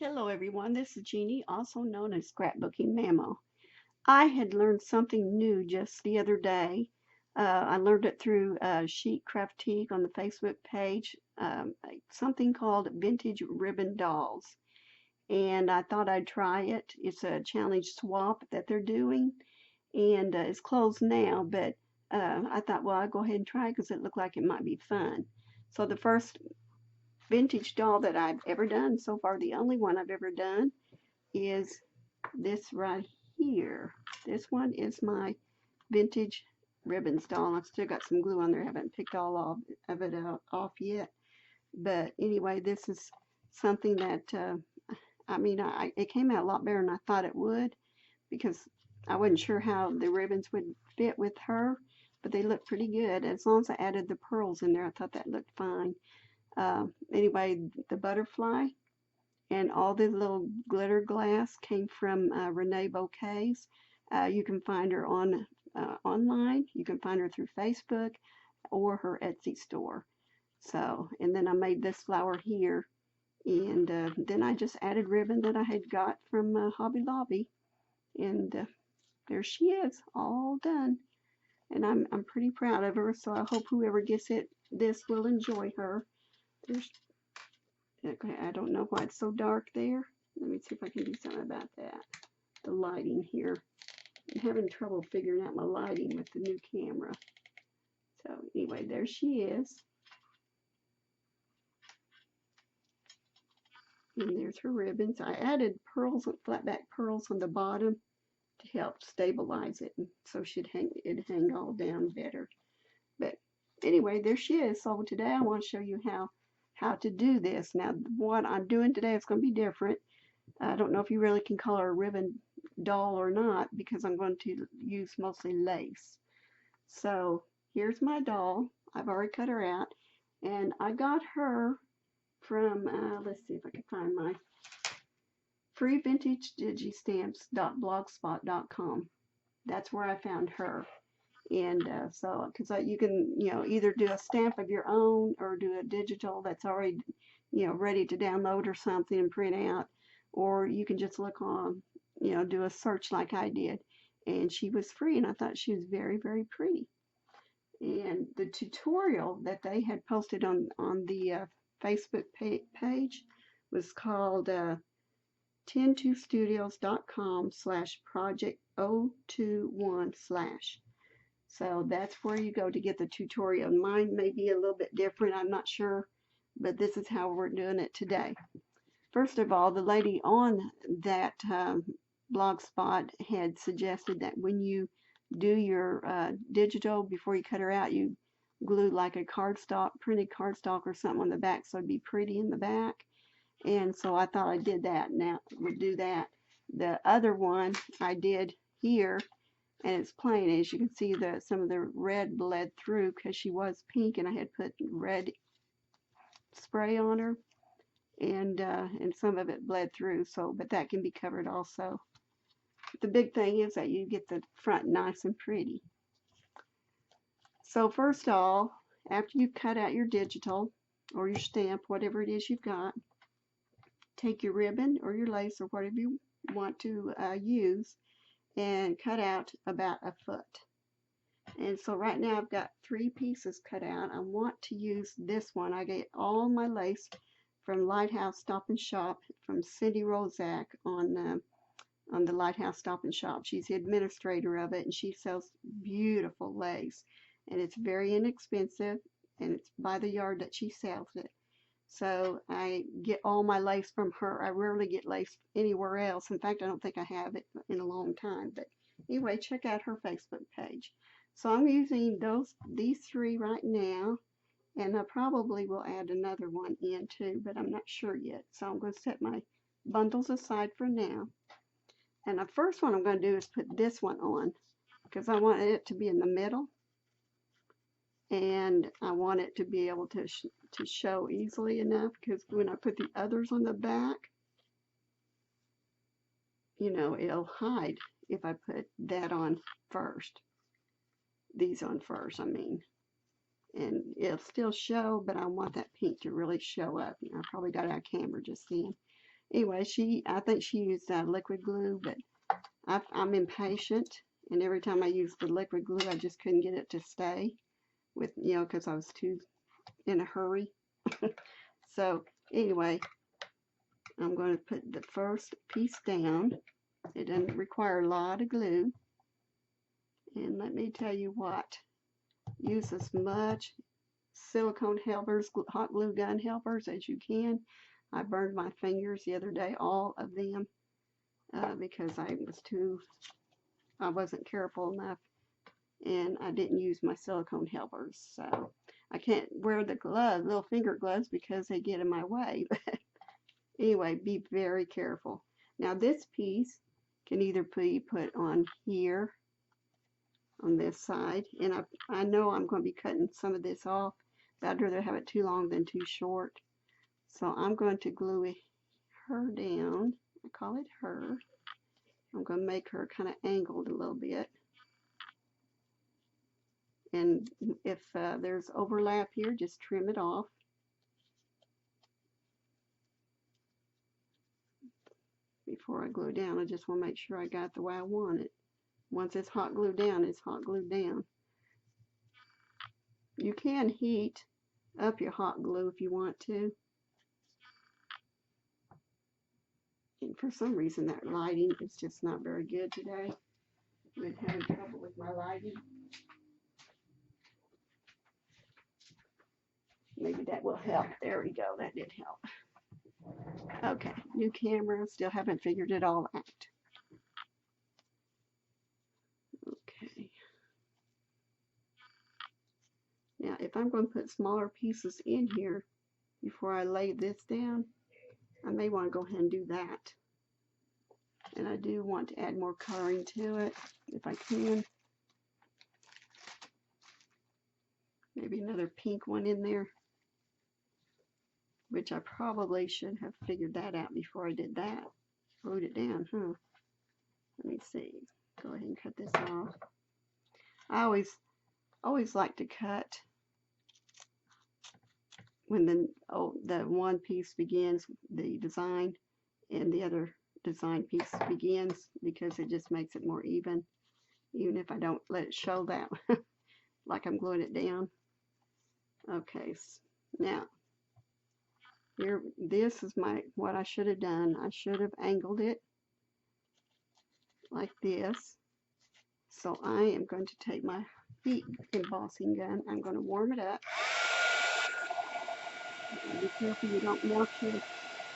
Hello everyone, this is Jeannie, also known as Scrapbooking Mamo. I had learned something new just the other day. I learned it through Chic Craftique on the Facebook page, something called Vintage Ribbon Dolls. And I thought I'd try it. It's a challenge swap that they're doing, and it's closed now, but I thought, well, I'll go ahead and try it because it looked like it might be fun. So the first vintage doll that I've ever done, so far the only one I've ever done, is this right here. This one is my vintage ribbons doll. I've still got some glue on there. I haven't picked all of it off yet. But anyway, this is something that, it came out a lot better than I thought it would because I wasn't sure how the ribbons would fit with her, but they look pretty good. As long as I added the pearls in there, I thought that looked fine. Anyway, the butterfly and all the little glitter glass came from Renee Bouquets. You can find her online. You can find her through Facebook or her Etsy store. So, and then I made this flower here, and then I just added ribbon that I had got from Hobby Lobby, and there she is, all done. And I'm pretty proud of her. So I hope whoever gets this will enjoy her. There's Okay, I don't know why it's so dark there. Let me see if I can do something about that. The lighting here. I'm having trouble figuring out my lighting with the new camera. So anyway, there she is. And there's her ribbons. I added pearls, flat back pearls on the bottom to help stabilize it, and so it'd hang all down better. But anyway, there she is. So today I want to show you how to do this. Now what I'm doing today is going to be different. I don't know if you really can call her a ribbon doll or not because I'm going to use mostly lace. So here's my doll. I've already cut her out, and I got her from, let's see if I can find my freevintagedigistamps.blogspot.com. That's where I found her. And so, because you can, either do a stamp of your own or do a digital that's already, ready to download or something and print out, or you can just look on, do a search like I did. And she was free, and I thought she was very, very pretty. And the tutorial that they had posted on the Facebook page was called 10 2studios.com/project021/. So that's where you go to get the tutorial. Mine may be a little bit different, I'm not sure, but this is how we're doing it today. First of all, the lady on that blog spot had suggested that when you do your digital, before you cut her out, you glue like a cardstock, printed cardstock or something on the back so it'd be pretty in the back. And so I thought I did that. Now would do that. The other one I did here, and it's plain. As you can see, some of the red bled through because she was pink, and I had put red spray on her, and some of it bled through. So, but that can be covered also. The big thing is that you get the front nice and pretty. So first of all, after you've cut out your digital or your stamp, whatever it is you've got, take your ribbon or your lace or whatever you want to use and cut out about a foot. And so right now I've got 3 pieces cut out. I want to use this one. I get all my lace from Lighthouse Stop and Shop from Cindy Rozak on the Lighthouse Stop and Shop. She's the administrator of it, and she sells beautiful lace. And it's very inexpensive, and it's by the yard that she sells it. So I get all my lace from her. I rarely get lace anywhere else. In fact, I don't think I have it in a long time. But anyway, check out her Facebook page. So I'm using these 3 right now, and I probably will add another one in too, but I'm not sure yet. So I'm going to set my bundles aside for now. And the first one I'm going to do is put this one on because I want it to be in the middle, and I want it to be able to show easily enough, because when I put the others on the back, it'll hide if I put that on first. These on first, I mean. And it'll still show, but I want that pink to really show up. I probably got out of camera just then. Anyway, I think she used liquid glue, but I'm impatient, and every time I used the liquid glue, I just couldn't get it to stay with, because I was too in a hurry. So anyway, I'm going to put the first piece down. It doesn't require a lot of glue. And let me tell you what, use as much silicone helpers, hot glue gun helpers as you can. I burned my fingers the other day, all of them, because I wasn't careful enough, and I didn't use my silicone helpers. So I can't wear the gloves, little finger gloves, because they get in my way. But anyway, be very careful. Now this piece can either be put on here, on this side, and I know I'm going to be cutting some of this off, but I'd rather have it too long than too short. So I'm going to glue her down. I call it her. I'm going to make her kind of angled a little bit. And if there's overlap here, just trim it off. Before I glue down, I just want to make sure I got the way I want it. Once it's hot glued down, it's hot glued down. You can heat up your hot glue if you want to. And for some reason that lighting is just not very good today. I've been having trouble with my lighting. Maybe that will help. There we go. That did help. Okay, new camera. Still haven't figured it all out. Okay. Now, if I'm going to put smaller pieces in here before I lay this down, I may want to go ahead and do that. And I do want to add more coloring to it, if I can. Maybe another pink one in there, which I probably should have figured that out before I did that. Wrote it down, huh? Let me see. Go ahead and cut this off. I always like to cut when the one piece begins the design and the other design piece begins, because it just makes it more even if I don't let it show that like I'm gluing it down. Okay, now here, this is what I should have done. I should have angled it like this. So I am going to take my heat embossing gun. I'm going to warm it up. Be careful you don't melt your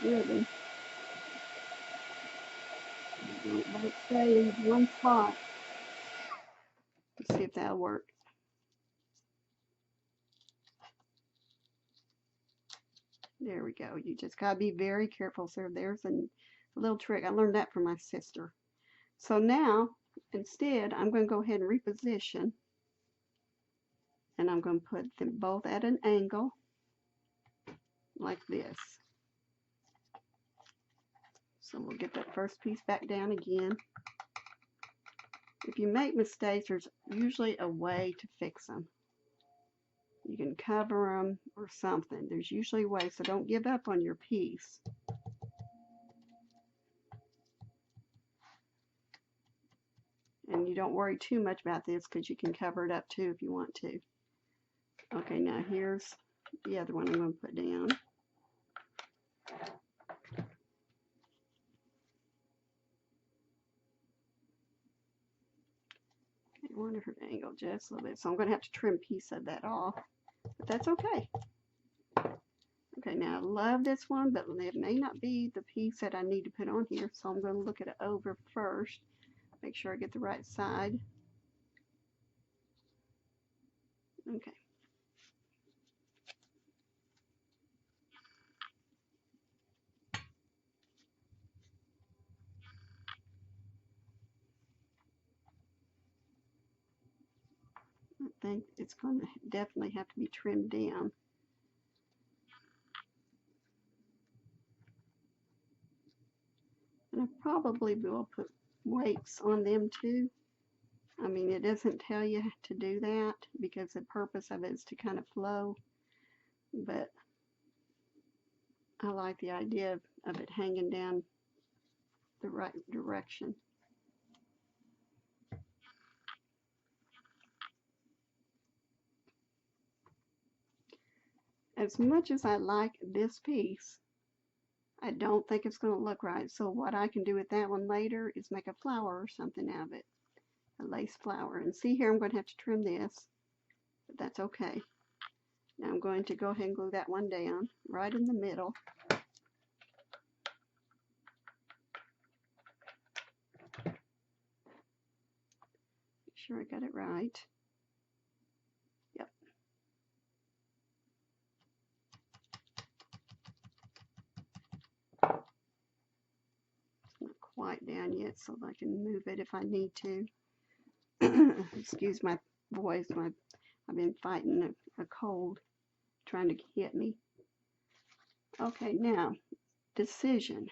ribbon. Don't let it stay in one spot. Let's see if that'll work. There we go. You just got to be very careful. So there's a little trick. I learned that from my sister. So now, instead, I'm going to go ahead and reposition. And I'm going to put them both at an angle, like this. So we'll get that first piece back down again. If you make mistakes, there's usually a way to fix them. You can cover them or something. There's usually a way, so don't give up on your piece. And you don't worry too much about this, because you can cover it up too if you want to. Okay, now here's the other one I'm going to put down. I wanted her to angle just a little bit, so I'm going to have to trim a piece of that off, but that's okay. Okay, now I love this one, but it may not be the piece that I need to put on here, so I'm going to look at it over first, make sure I get the right side. Okay. I think it's going to definitely have to be trimmed down. And I probably will put weights on them too. I mean, it doesn't tell you to do that because the purpose of it is to kind of flow. But I like the idea of it hanging down the right direction. As much as I like this piece, I don't think it's going to look right. So what I can do with that one later is make a flower or something out of it. A lace flower. And see here, I'm going to have to trim this, but that's okay. Now I'm going to go ahead and glue that one down right in the middle. Make sure I got it right. Yep. It's not quite down yet, so I can move it if I need to. Excuse my voice. I've been fighting a cold trying to hit me. Okay, now, decision.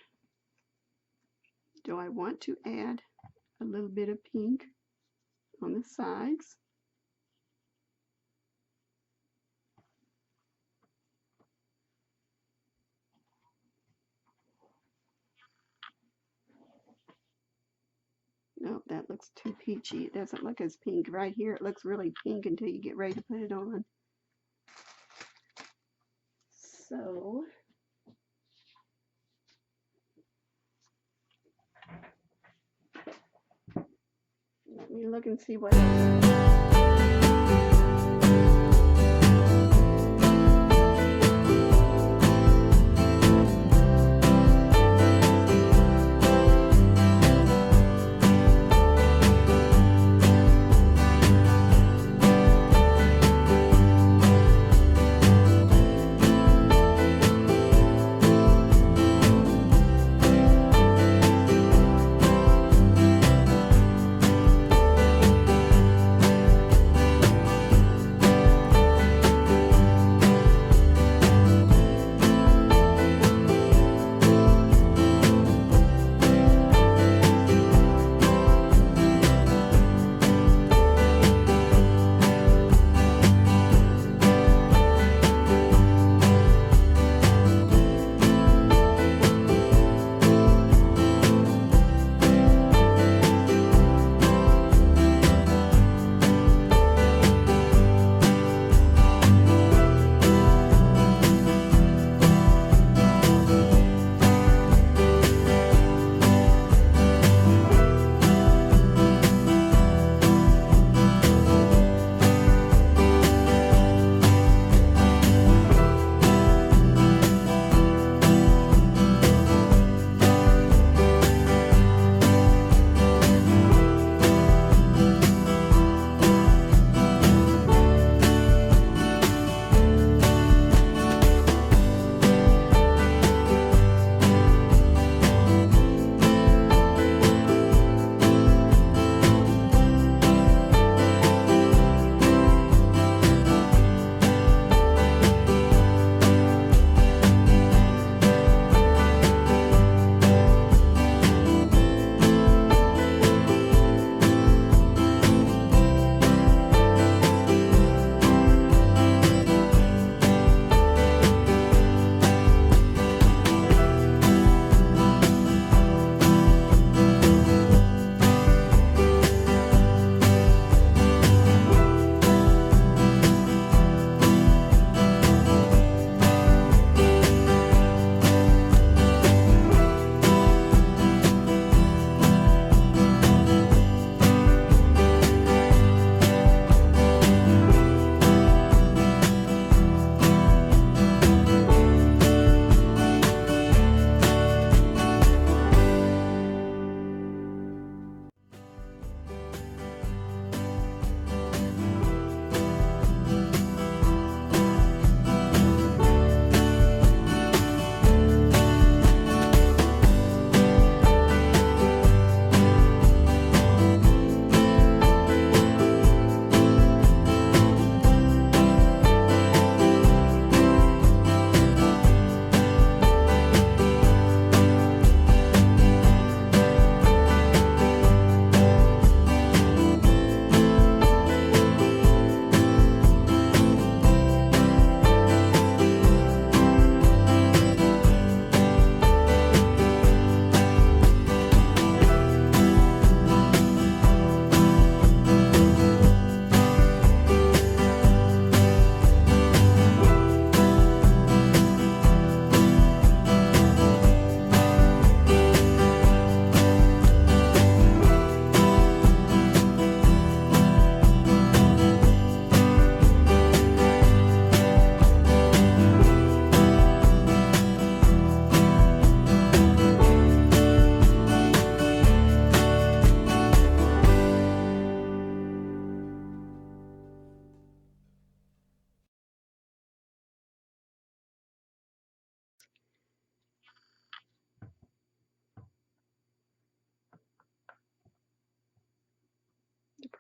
Do I want to add a little bit of pink on the sides? No, that looks too peachy. It doesn't look as pink. Right here, it looks really pink until you get ready to put it on. So, let me look and see what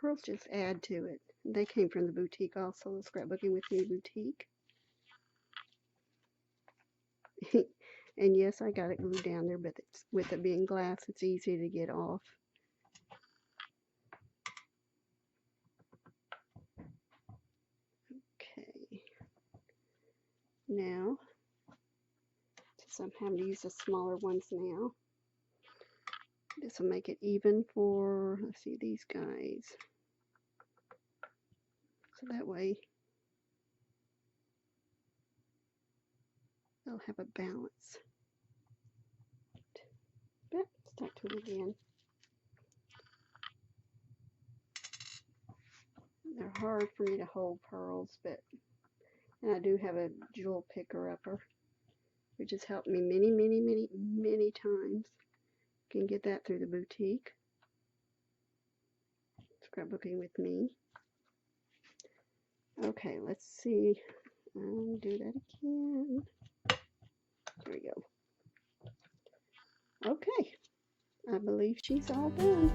pearls just add to it. They came from the boutique also, the Scrapbooking with Me boutique. And yes, I got it glued down there, but it's, with it being glass, it's easy to get off. Okay. Now, since I'm having to use the smaller ones now, this will make it even for, let's see, these guys. So that way, they'll have a balance. But start to it again. They're hard for me to hold pearls, but and I do have a jewel picker upper, which has helped me many times. You can get that through the boutique. Scrapbooking with Me. Okay, let's see. Do that again. There we go. Okay, I believe she's all done.